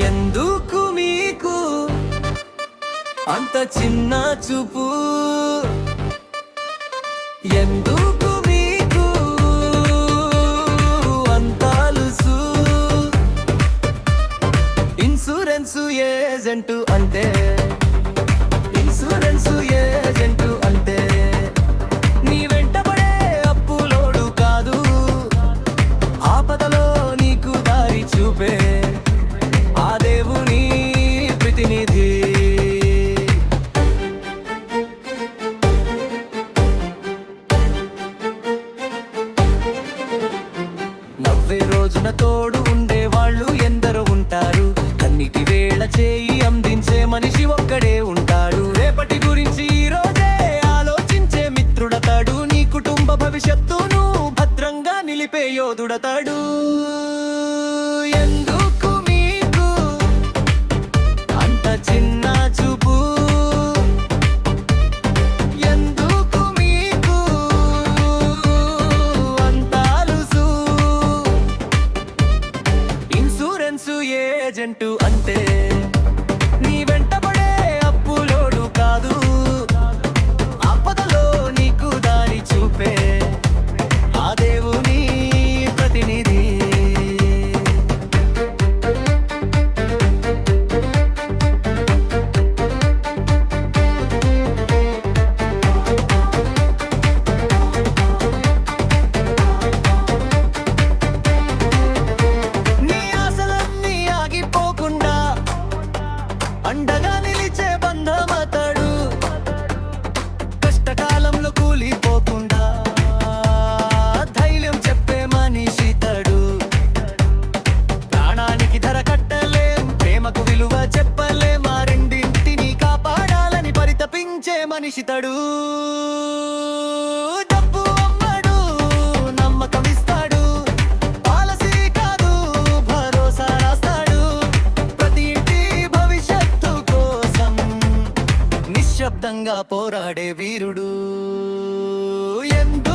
ఎందుకు మీకు అంత చిన్న చూపు? ఎందుకు మీకు అంత అలుసు? ఇన్సూరెన్సు ఏజెంటు అంటే, ఇన్సూరెన్సు ఏజెంటు అంటే నీ వెంటబడే అప్పులోడు కాదు, ఆపదలో నీకు దారి చూపే ఆ దేవుని ప్రతినిధి. నవ్వే రోజున తోడు ఉండే వాళ్ళు ఎందరో ఉంటారు, కన్నిటి వేళ చేయి అందించే మనిషి ఒక్కడే ఉంటాడు. రేపటి గురించి ఈ రోజే ఆలోచించే మిత్రుడతాడు, నీ కుటుంబ భవిష్యత్తును భద్రంగా నిలిపే యోధుడతాడు. ఎందుకు మీకు అంత చిన్న చూపు? ఎందుకు మీకు అంత అలుసు? ఇన్సూరెన్సు ఏజెంటు అంటే నీ వెంటబడే అప్పులోడు కాదు, ఆపదలో నీకు దారి చూపే ఆ దేవుని ప్రతినిధి. నీ ఆశలన్నీ ఆగిపోకుండా అండగా నిలిచే బంధమతడు, కష్టకాలంలో కూలిపోకుండా ధైర్యం చెప్పే మనిషితడు. ప్రాణానికి ధర కట్టలేం, ప్రేమకు విలువ చెప్పలేం, ఆ రెండింటిని కాపాడాలని పరితపించే మనిషితడు. డబ్బు అమ్మడు, నమ్మకం ఇస్తాడు, పాలసీ కాదు భరోసా రాస్తాడు. ప్రతి ఇంటి భవిష్యత్తు కోసం నిశ్శబ్దంగా పోరాడే వీరుడు. ఎందు